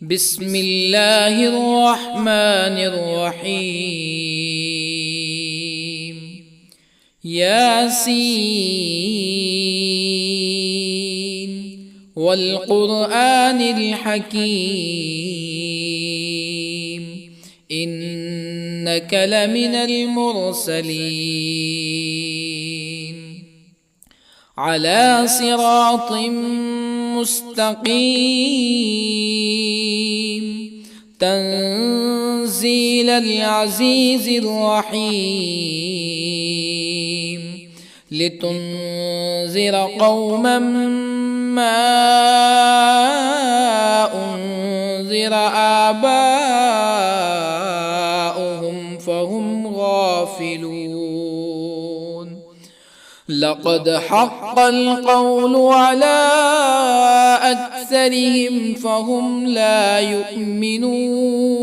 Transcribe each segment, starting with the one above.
بسم الله الرحمن الرحيم. ياسين والقرآن الحكيم إنك لمن المرسلين على صراط مستقيم تنزيل العزيز الرحيم لتنذر قوما ما أنذر آباؤهم فهم غافلون. لقد حق القول على أكثرهم فهم لا يؤمنون.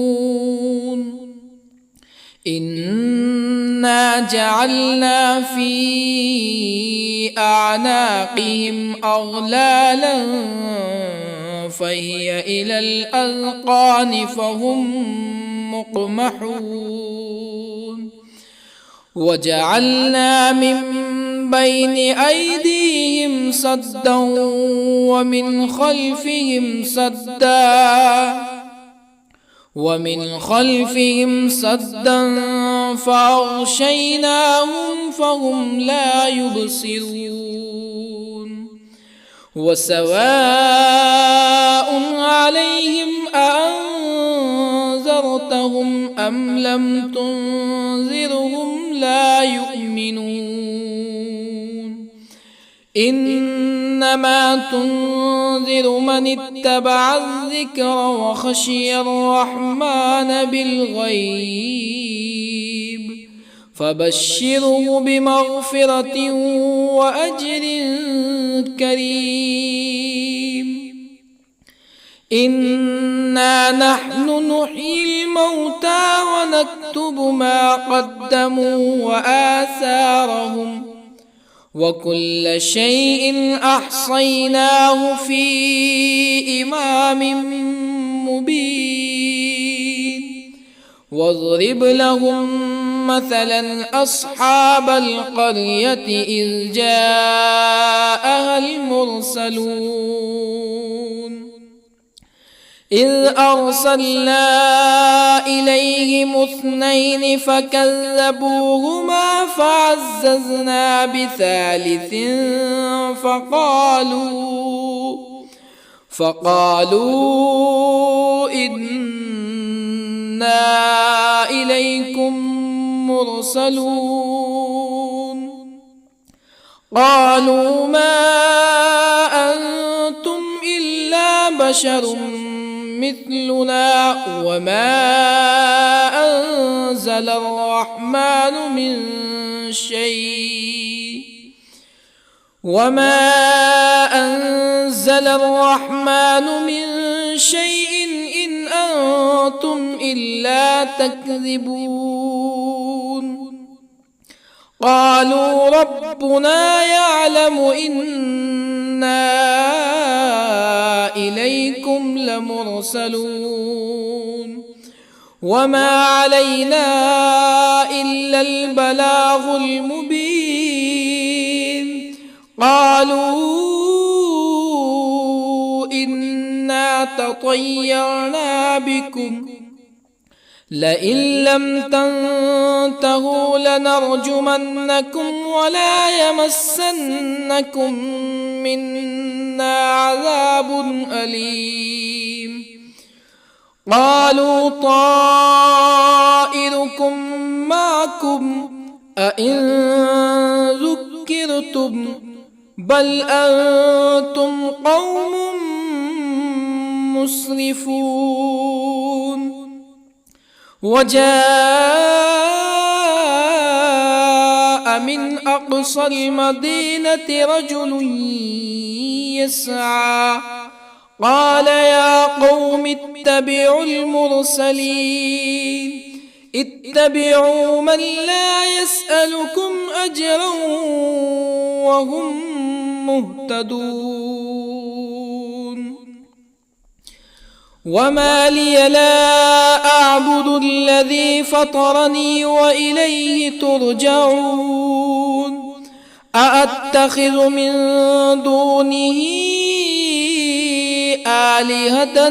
إنا جعلنا في أعناقهم أغلالا فهي إلى الأذقان فهم مقمحون. وجعلنا من بين أيديهم سدا ومن خلفهم سدا فأغشيناهم فهم لا يبصرون. وسواء عليهم أأنذرتهم أم لم تنذرهم لا يؤمنون. إنما تنذر من اتبع الذكر وخشي الرحمن بالغيب فبشره بمغفرة وأجر كريم. إنا نحن نحيي الموتى ونكتب ما قدموا وآثارهم وكل شيء أحصيناه في إمام مبين. واضرب لهم مثلا أصحاب القرية إذ جاءها المرسلون إذ أرسلنا إليهم اثنين فكذبوهما فعززنا بثالث فقالوا إنا إليكم مرسلون. قالوا ما أنتم إلا بشر مثلنا وما أنزل الرحمن من شيء إن أنتم إلا تكذبون. قالوا ربنا يعلم إنا إليكم لمرسلون وما علينا إلا البلاغ المبين. قالوا إنا تطيرنا بكم لئن لم تنتهوا لنرجمنكم ولا يمسنكم منا عذاب أليم. قالوا طائركم معكم أئن ذكرتم بل أنتم قوم مسرفون. وجاء من أقصى المدينة رجل يسعى قال يا قوم اتبعوا المرسلين اتبعوا من لا يسألكم أجرا وهم مهتدون. وما لي لا أعبد الذي فطرني وإليه ترجعون أأتخذ من دونه آلهة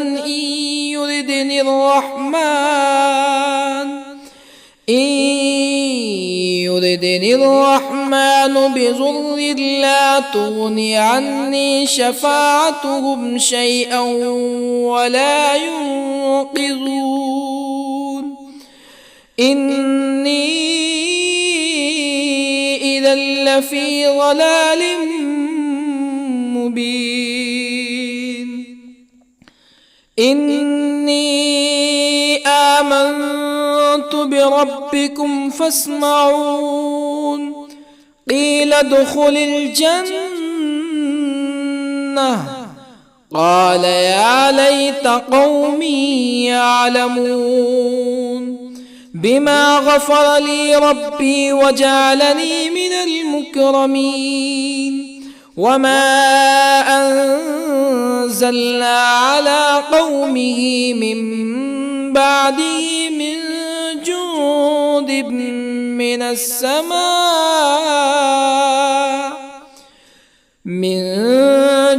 يردني الرحمن بضر لا تغن عني شفاعتهم شيئا ولا ينقذون إني إذا لفي ضلال مبين إني آمنت بربكم فاسمعون قيل ادخل الجنة قال يا ليت قومي يعلمون بما غفر لي ربي وجعلني من المكرمين وما أنزلنا على قومه من بعده من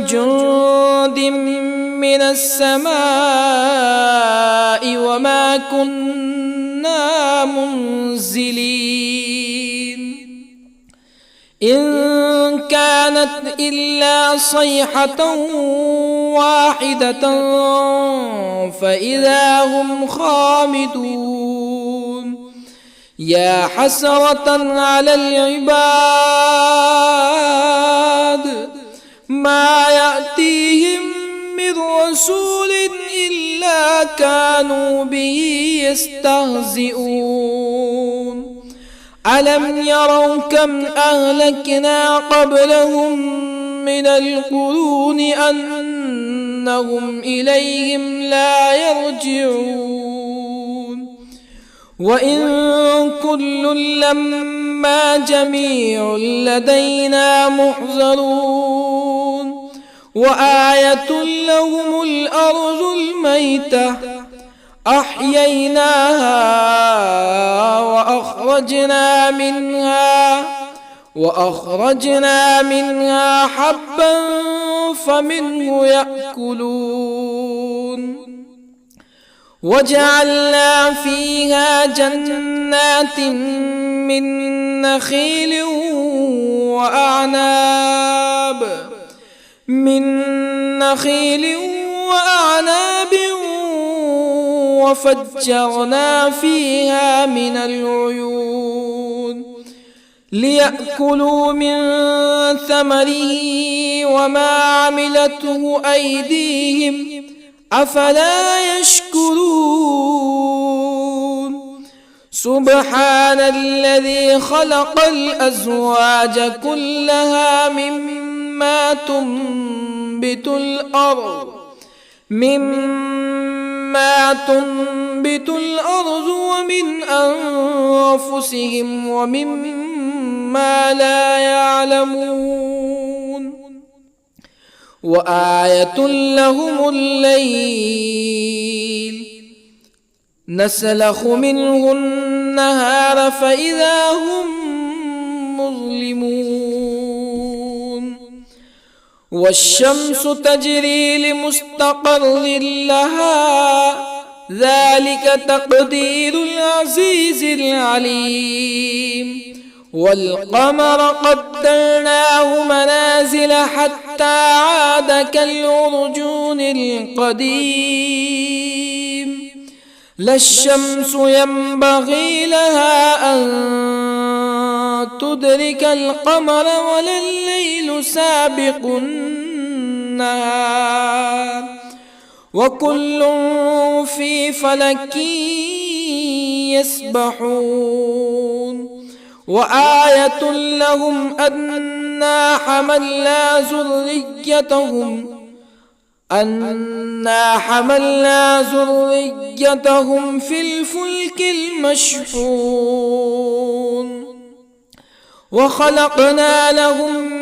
جند من السماء وما كنا منزلين إن كانت إلا صيحة واحدة فإذا هم خامدون يا حسرة على العباد ما يأتيهم من رسول إلا كانوا به يستهزئون ألم يروا كم أهلكنا قبلهم من القرون أنهم إليهم لا يرجعون وإن كل لما جميع لدينا محضرون وآية لهم الأرض الميتة أحييناها وأخرجنا منها حبا فمنه يأكلون وجعلنا فيها جنات من نخيل وأعناب وفجرنا فيها من العيون ليأكلوا من ثمره وما عملته أيديهم أفلا يشكرون سبحان الذي خلق الأزواج كلها مما تنبت الأرض ومن أنفسهم ومما لا يعلمون وآية لهم الليل نسلخ منه النهار فإذا هم مظلمون والشمس تجري لمستقر لها ذلك تقدير العزيز العليم والقمر قدرناه منازل حتى عاد كالعرجون القديم لا الشمس ينبغي لها أن تدرك القمر ولا الليل سابق النهار وكل في فلك يسبحون وآية لهم أنا حملنا ذريتهم في الفلك المشحون وخلقنا لهم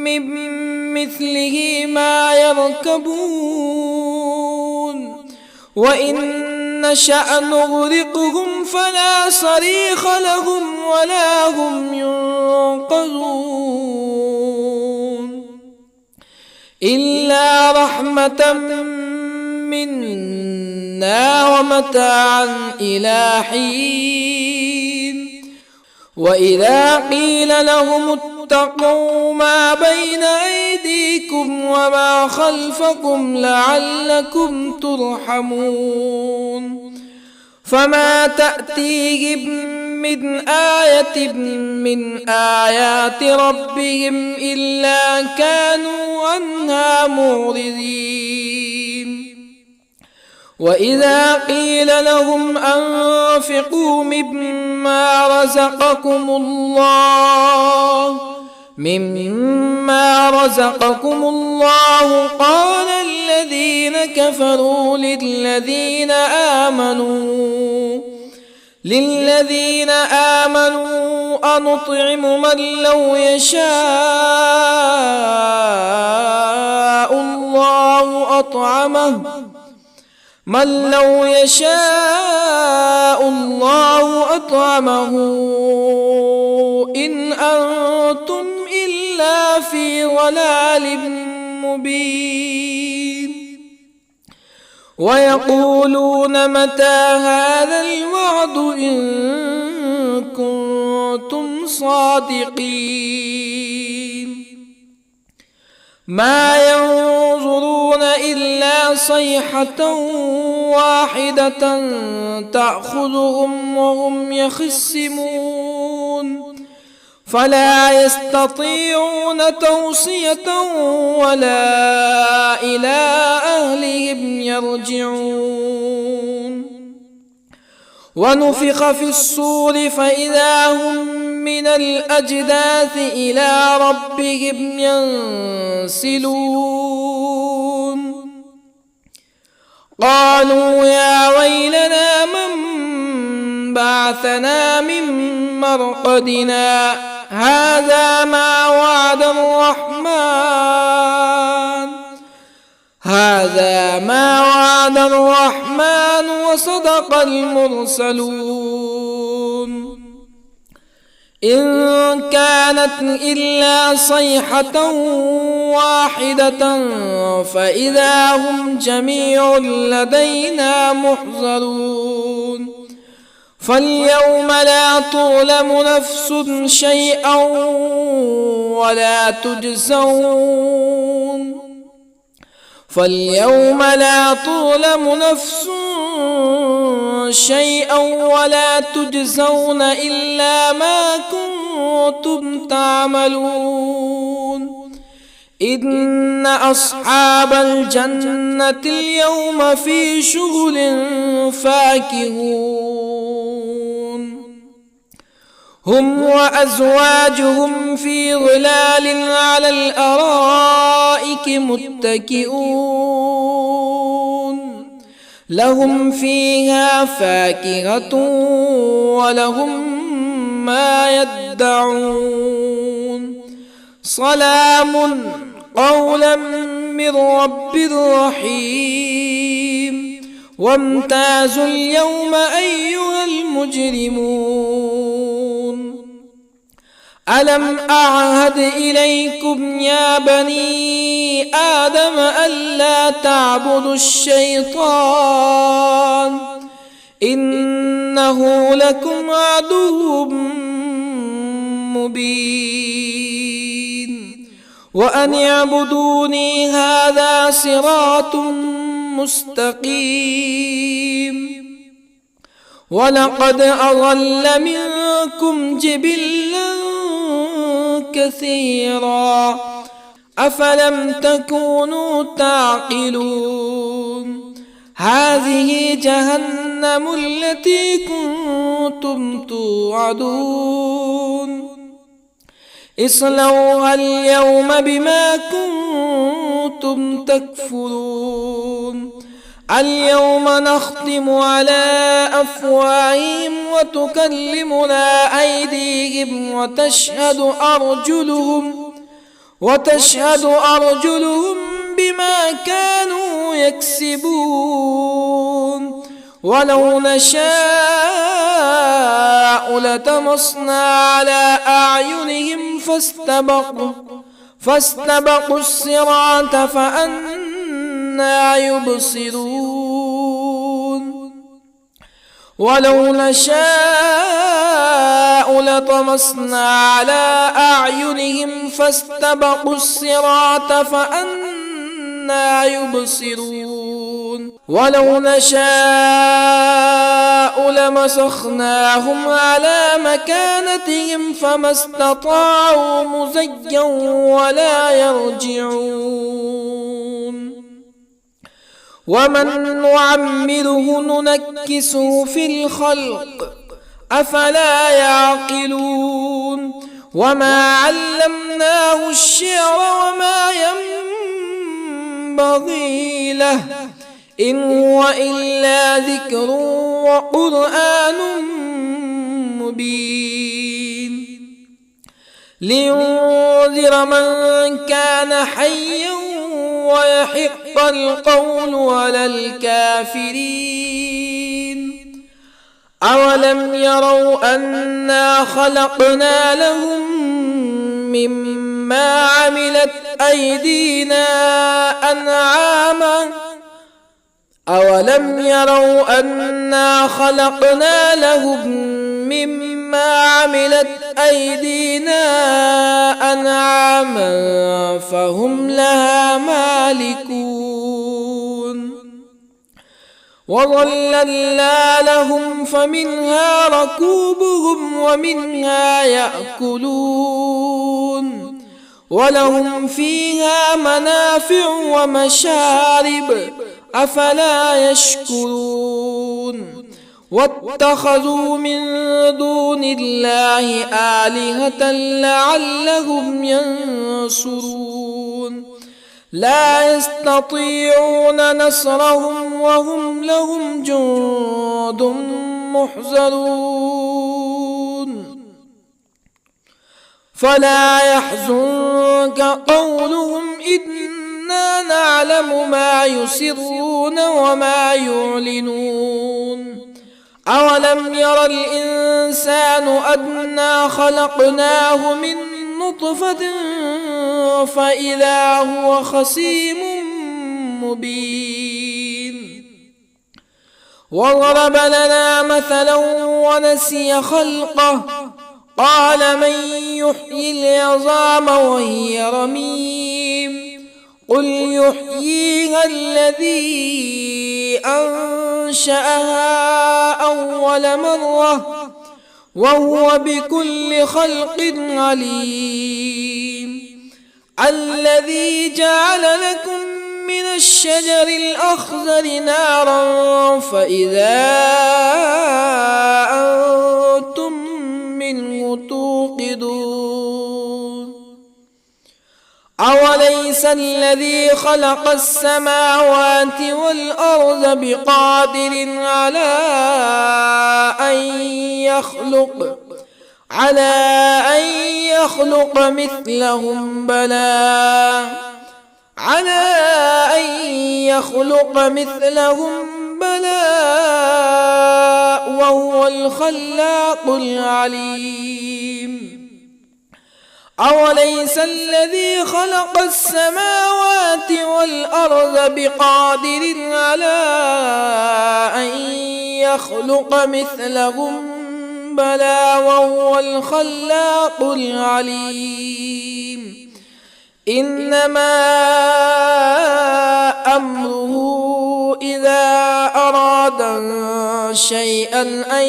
من مثله ما يركبون وإن نشأ نغرقهم فلا صريخ لهم ولا هم ينقذون إلا رحمة منا ومتاعا إلى حين وإذا قيل لهم اتقوا ما بين أيديكم وما خلفكم لعلكم ترحمون فما تأتيهم من آية من آيات ربهم إلا كانوا عنها معرضين وإذا قيل لهم أنفقوا مما رزقكم الله قال الذين كفروا للذين آمنوا أنطعم من لو يشاء الله أطعمه إن أنتم إلا في ضلال مبين ويقولون متى هذا الوعد إن كنتم صادقين ما ينظرون إلا صيحة واحدة تأخذهم وهم يخصمون فلا يستطيعون توصية ولا إلى أهلهم يرجعون ونفخ في الصور فإذا هم من الأجداث إلى ربهم ينسلون قالوا يا ويلنا من بعثنا من مرقدنا هذا ما وعد الرحمن وصدق المرسلون إن كانت إلا صيحة واحدة فإذا هم جميع لدينا محضرون فاليوم لا تظلم نفس شيئا ولا تجزون إلا ما كنتم تعملون إن أصحاب الجنة اليوم في شغل فاكهون هم وأزواجهم في ظلال على الأرائك متكئون لهم فيها فاكهة ولهم ما يدعون سلام قولا من رب رحيم وامتازوا اليوم أيها المجرمون ألم أعهد إليكم يا بني آدم ألا تعبدوا الشيطان إنه لكم عدو مبين وأن اعبدوني هذا صراط مستقيم ولقد أضل منكم جبلا كثيرا أفلم تكونوا تعقلون هذه جهنم التي كنتم توعدون اصلوها اليوم بما كنتم تكفرون اليوم نختم على أفواههم وتكلمنا أيديهم وتشهد أرجلهم بما كانوا يكسبون ولو نشاء لطمسنا على أعينهم فاستبقوا الصراط فأنى يبصرون ولو نشاء لطمسنا على أعينهم فاستبقوا الصراط فأنى يبصرون ولو نشاء لمسخناهم على مكانتهم فما استطاعوا مزيا ولا يرجعون ومن نعمره ننكسه في الخلق أفلا يعقلون وما علمناه الشعر وما ينبغي له إن هو إلا ذكر وقرآن مبين لينذر من كان حيا ويحق القول على الكافرين أولم يروا أنا خلقنا لهم مما عملت أيدينا أنعاما أولم يروا أنا خلقنا لهم مما عملت أيدينا أنعاما فهم لها مالكون وظللنا لهم فمنها ركوبهم ومنها يأكلون ولهم فيها منافع ومشارب أفلا يشكرون واتخذوا من دون الله آلهة لعلهم ينصرون لا يستطيعون نصرهم وهم لهم جند محضرون فلا يحزنك قولهم إنا نعلم ما يسرون وما يعلنون أولم ير الإنسان أنا خلقناه من نطفة فإذا هو خصيم مبين وضرب لنا مثلا ونسي خلقه قال من يحيي العظام وهي رميم قل يحييها الذي أنشأها أول مرة وهو بكل خلق عليم الذي جعل لكم من الشجر الأخضر نارا فإذا أنتم منه توقدون أوليس الذي خلق السماوات والأرض بقادر على أن يخلق مثلهم بلى وهو الخلاق العليم أوليس الذي خلق السماوات والأرض بقادر على أن يخلق مثلهم بلى وهو الخلاق العليم إنما أمره إذا أراد شيئا أن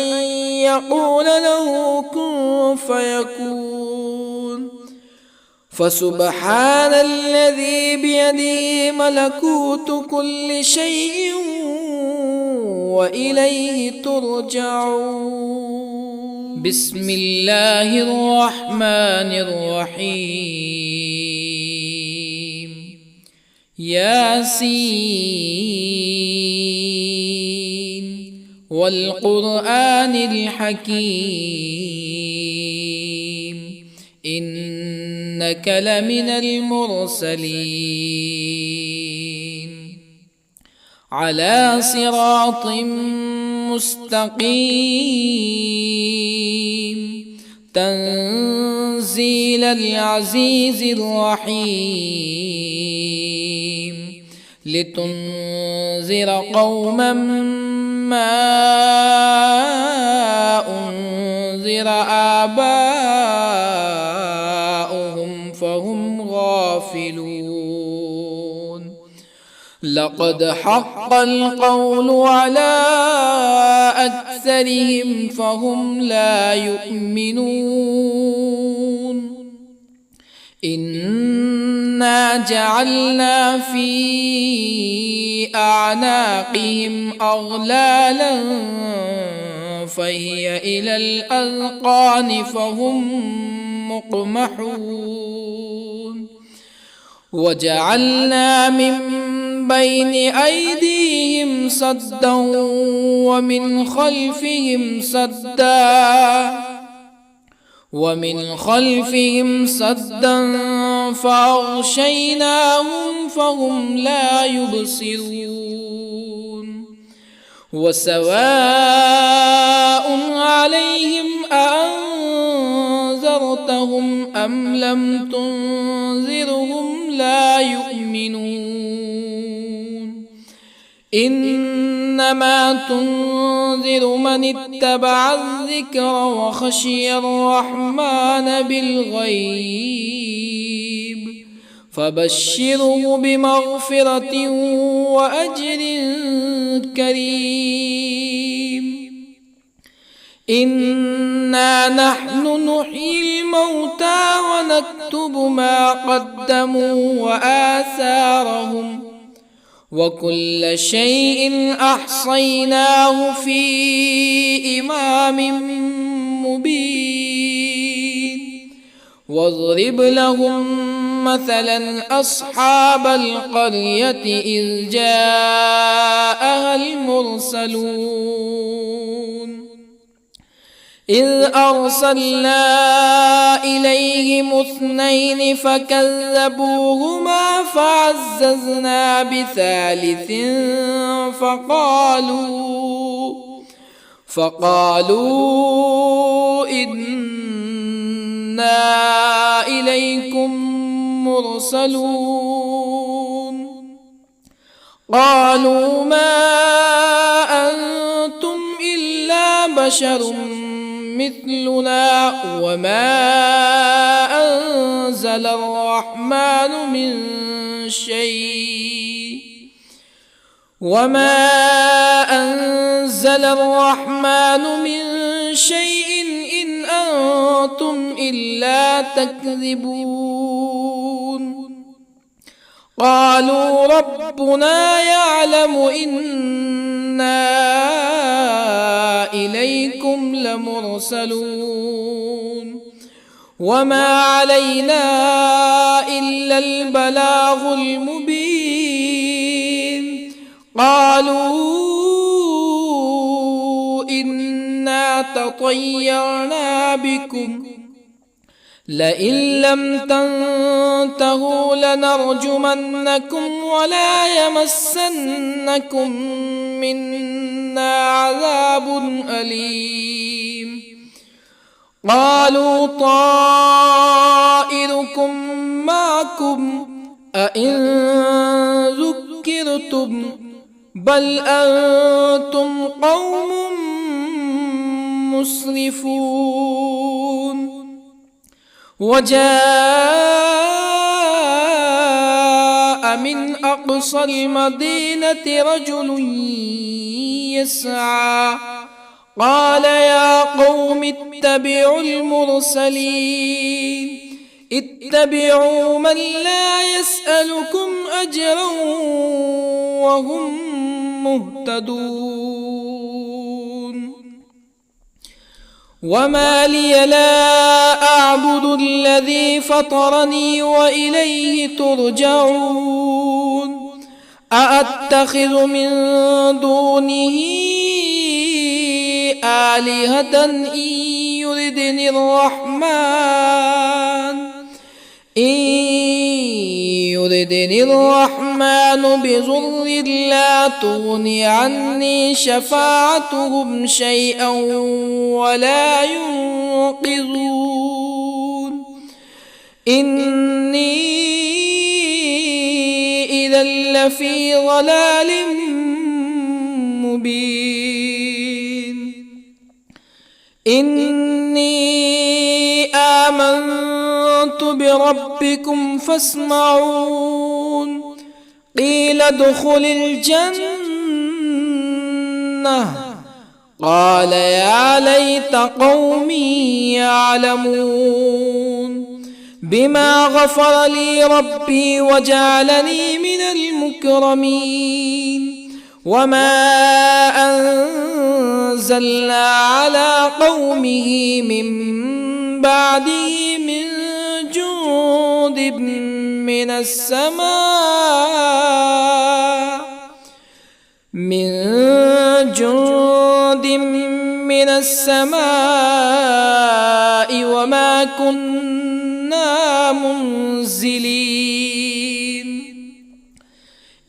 يقول له كن فيكون فسبحان الذي بيده ملكوت كل شيء وإليه ترجعون بسم الله الرحمن الرحيم ياسين والقرآن الحكيم إنك لمن المرسلين على صراط مستقيم تنزيل العزيز الرحيم لتنذر قوما ما أنذر آباؤهم فهم غافلون لقد حق القول على أكثرهم فهم لا يؤمنون إنا جعلنا في أعناقهم أغلالا فهي إلى الأذقان فهم مقمحون وجعلنا من بين أيديهم سدا ومن خلفهم سدا فأغشيناهم فهم لا يبصرون وسواء عليهم أأنذرتهم أم لم تنذرهم لا يؤمنون إنما تنذر من اتبع الذكر وخشي الرحمن بالغيب فبشره بمغفرة وأجر كريم إنا نحن نحيي الموتى ونكتب ما قدموا وآثارهم وكل شيء أحصيناه في إمام مبين واضرب لهم مثلا أصحاب القرية إذ جاءها المرسلون إذ أرسلنا إليهم 2 فكذبوهما فعززنا بثالث فقالوا إنا إليكم مرسلون قالوا ما أنتم إلا بشر مثلنا وما أنزل الرحمن من شيء إن أنتم إلا تكذبون قالوا ربنا يعلم إنا إليكم لمرسلون وما علينا إلا البلاغ المبين قالوا إنا تطيرنا بكم لئن لم تنتهوا لنرجمنكم ولا يمسنكم منا عذاب أليم قالوا طائركم معكم أئن ذكرتم بل أنتم قوم مسرفون وجاء من أقصى المدينة رجل يسعى قال يا قوم اتبعوا المرسلين اتبعوا من لا يسألكم أجرا وهم مهتدون وما لي لا أعبد الذي فطرني وإليه ترجعون أأتخذ من دونه آلهة إن يردني الرحمن إن يردني الرحمن بضر لا تغني عني شفاعتهم شيئا ولا ينقذون إني إذا لفي ضلال مبين إني آمنت بربكم فاسمعون قيل ادخل الجنة قال يا ليت قومي يعلمون بما غفر لي ربي وجعلني من المكرمين وما أنزلنا على قومه من بعده من جند من السماء وما كنا منزلين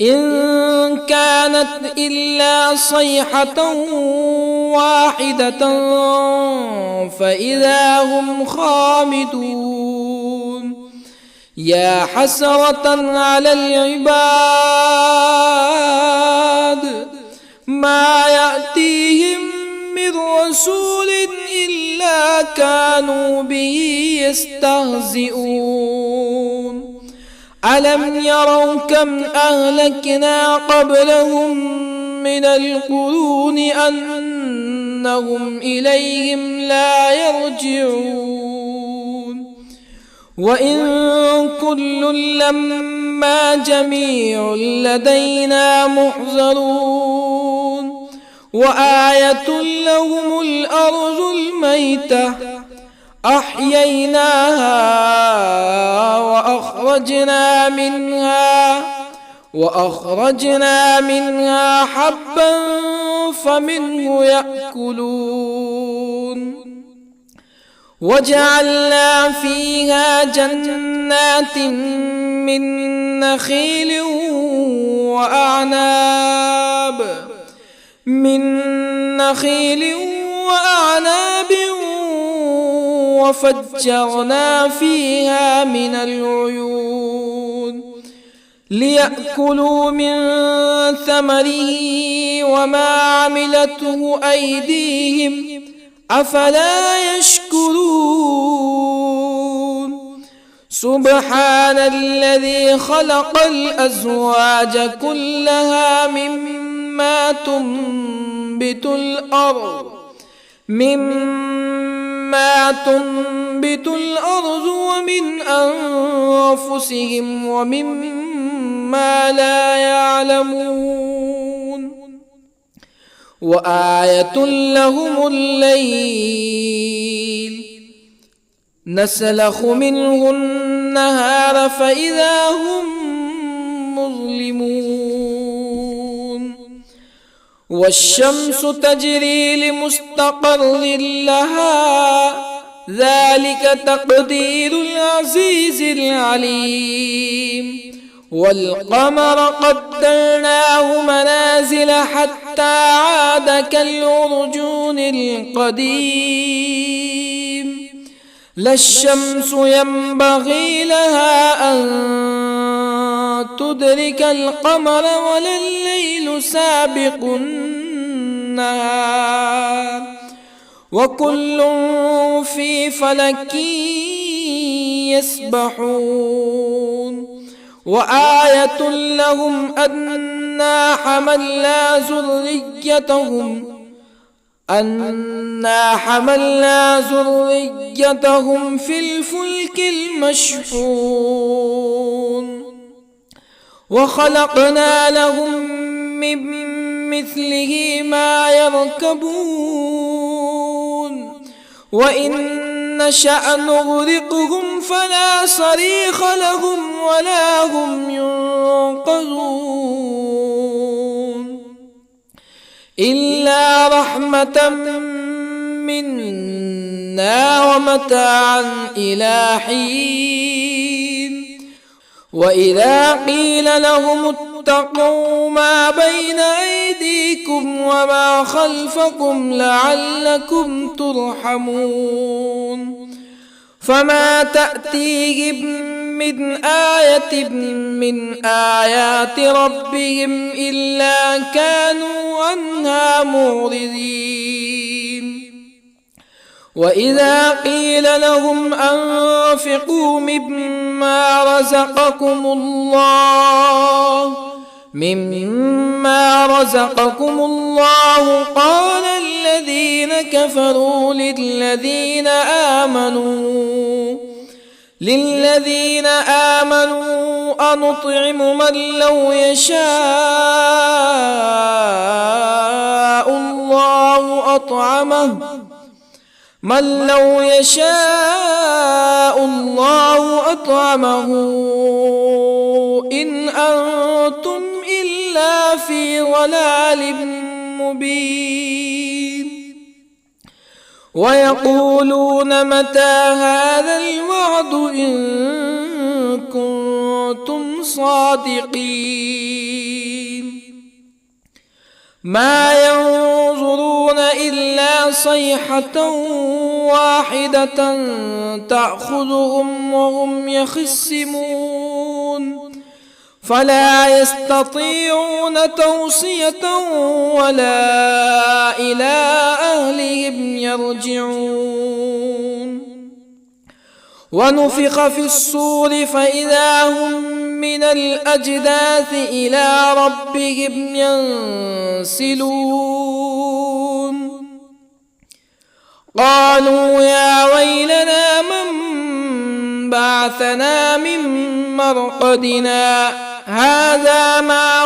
إن كانت إلا صيحة واحدة فإذا هم خامدون يا حسرة على العباد ما يأتيهم من رسول إلا كانوا به يستهزئون ألم يروا كم أهلكنا قبلهم من القرون أنهم إليهم لا يرجعون وإن كل لما جميع لدينا محضرون وآية لهم الأرض الميتة أحييناها وأخرجنا منها حبا فمنه يأكلون وجعلنا فيها جنات من نخيل وأعناب وفجرنا فيها من العيون ليأكلوا من ثمره وما عملته أيديهم أفلا يشكرون سبحان الذي خلق الأزواج كلها مما تنبت الأرض ومن أنفسهم ومما لا يعلمون وآية لهم الليل نسلخ منه النهار فإذا هم مظلمون والشمس تجري لمستقر لها ذلك تقدير العزيز العليم والقمر قدرناه منازل حتى عاد كالعرجون القديم لا الشمس ينبغي لها أن تدرك القمر ولا الليل سابق النهار وكل في فلك يسبحون وآية لهم أنا حملنا ذريتهم في الفلك المشحون وخلقنا لهم من مثله ما يركبون وإن نشأ نغرقهم فلا صريخ لهم ولا هم ينقذون إلا رحمة منا ومتاعا إلى حين. وإذا قيل لهم اتقوا ما بين أيديكم وما خلفكم لعلكم ترحمون فما تأتيهم من آية من آيات ربهم إلا كانوا عنها معرضين. وإذا قيل لهم أنفقوا مما رزقكم الله قال الذين كفروا للذين آمنوا أنطعم من لو يشاء الله أطعمه إن أنتم إلا في ضلال مبين. ويقولون متى هذا الوعد إن كنتم صادقين. ما ينظرون إلا صيحة واحدة تأخذهم وهم يخصمون فلا يستطيعون توصية ولا إلى أهلهم يرجعون. ونفخ في الصور فإذا هم من الأجداث إلى ربهم ينسلون. قالوا يا ويلنا من بعثنا من مرقدنا هذا ما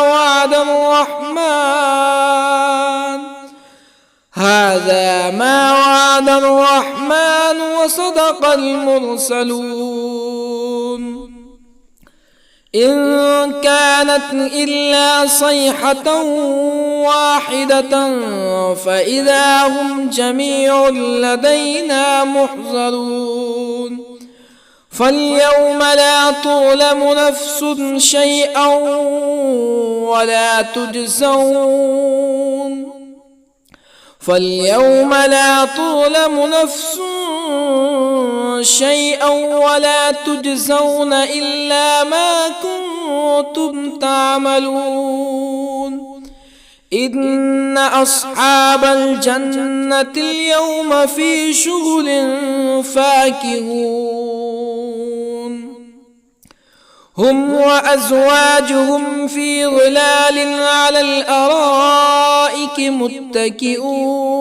وعد الرحمن وصدق المرسلون. إن كانت إلا صيحة واحدة فإذا هم جميع لدينا محضرون. فاليوم لا تظلم نفس شيئا ولا تجزون إلا ما كنتم تعملون. إن أصحاب الجنة اليوم في شغل فاكهون هم وأزواجهم في ظلال على الأرائك متكئون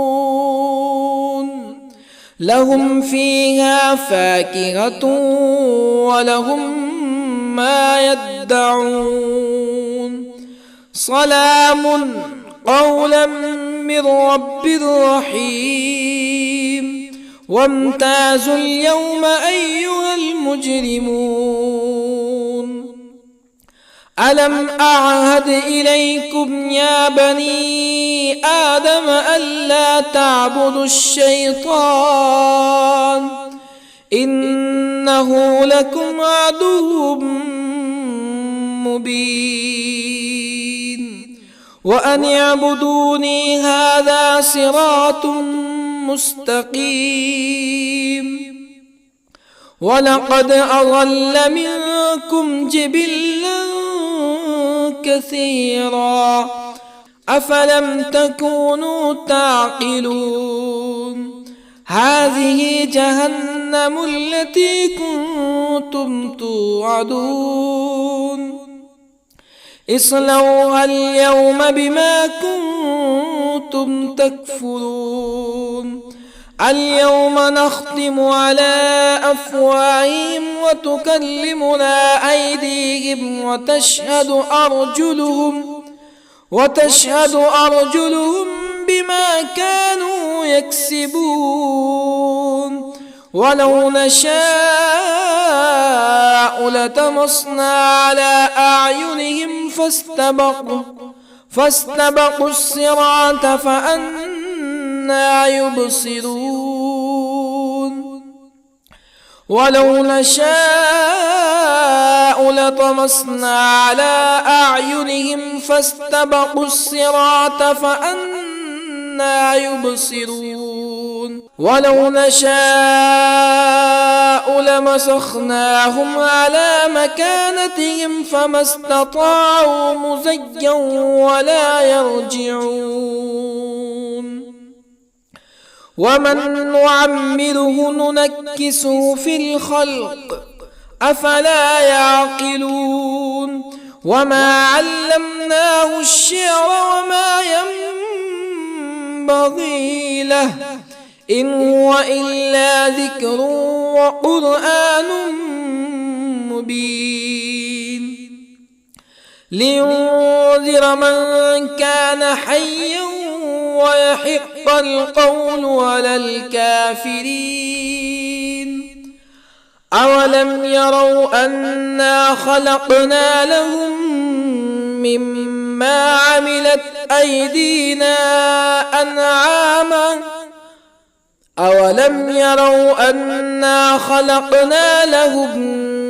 لهم فيها فاكهة ولهم ما يدعون. سلام قولا من رب رحيم. وامتازوا اليوم أيها المجرمون. ألم أعهد إليكم يا بني آدم ألا تعبدوا الشيطان إنه لكم عدو مبين. وأن اعبدوني هذا صراط مستقيم. ولقد أضل منكم جبلا كثيرا أفلم تكونوا تعقلون. هذه جهنم التي كنتم توعدون اصلوها اليوم بما كنتم تكفرون. اليوم نختم على أفواههم وتكلمنا أيديهم وتشهد أرجلهم بما كانوا يكسبون. ولو نشاء لطمسنا على أعينهم فاستبقوا الصراط فأنى فأنى يبصرون ولو نشاء لطمسنا على أعينهم فاستبقوا الصراط فأنى يبصرون ولو نشاء لمسخناهم على مكانتهم فما استطاعوا مزيا ولا يرجعون ومن نعمره ننكسه في الخلق أفلا يعقلون وما علمناه الشعر وما ينبغي له إن هو إلا ذكر وقرآن مبين لينذر من كان حيا ويحق القول على الكافرين أولم يروا أنا خلقنا لهم مما عملت أيدينا أنعاما أولم يروا أنا خلقنا لهم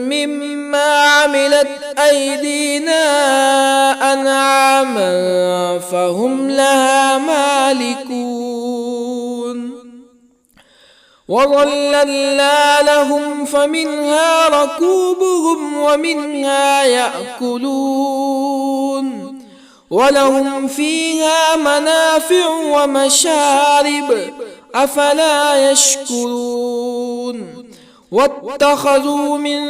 مما عملت أيدينا أنعاما فهم لها مالكون وظللنا لهم فمنها ركوبهم ومنها يأكلون ولهم فيها منافع ومشارب أفلا يشكرون واتخذوا من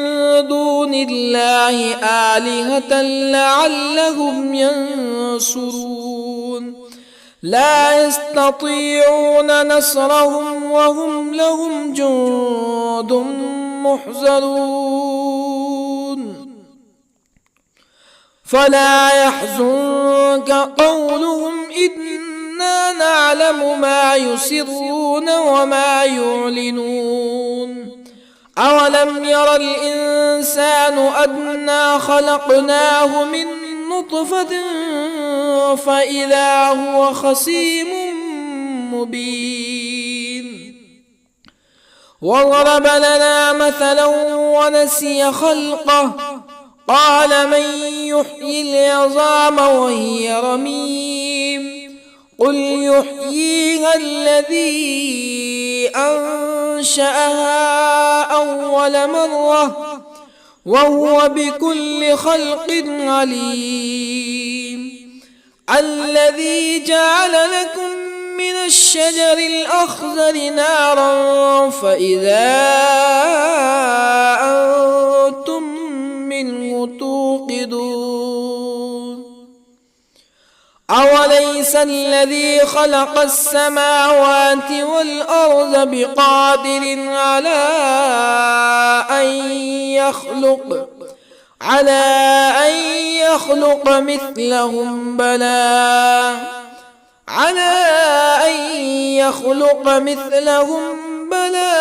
دون الله آلهة لعلهم ينصرون لا يستطيعون نصرهم وهم لهم جند محضرون فلا يحزنك قولهم إنا نعلم ما يسرون وما يعلنون أولم ير الإنسان أنا خلقناه من نطفة فإذا هو خصيم مبين وضرب لنا مثلا ونسي خلقه قال من يحيي العظام وهي رميم قل يحييها الذي أنشأها أول مرة وهو بكل خلق عليم الذي جعل لكم من الشجر الأخضر نارا فإذا أنتم منه توقدون أوليس الذي خلق السماوات والأرض بقادر على أن يخلق مثلهم بلى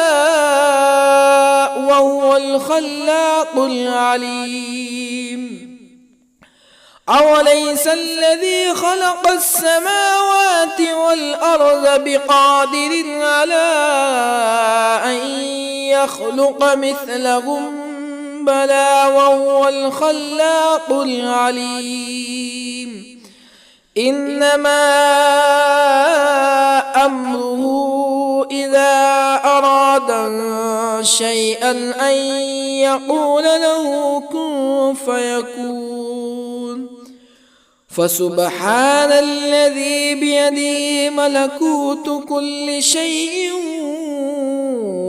وهو الخلاق العليم أوليس الذي خلق السماوات والأرض بقادر على أن يخلق مثلهم بلى وهو الخلاق العليم إنما أمره إذا أراد شيئا أن يقول له كن فيكون فسبحان الذي بيده ملكوت كل شيء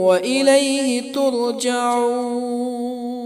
وإليه ترجعون